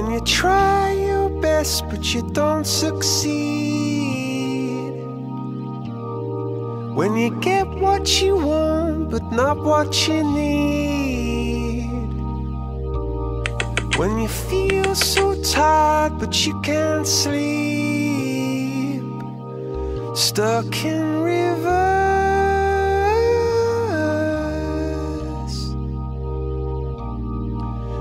When you try your best but you don't succeed. When you get what you want but not what you need. When you feel so tired but you can't sleep. Stuck in reverse.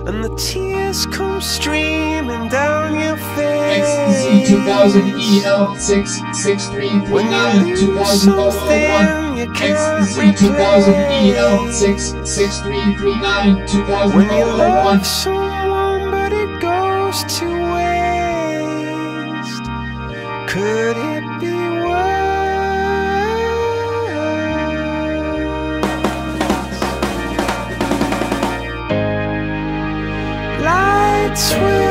And the tears come streaming down your face. XZ 2000 EL 66339 2001. XZ 2000 EL 66339 2001. When you love someone but it goes to waste. Could it be worse? Lights will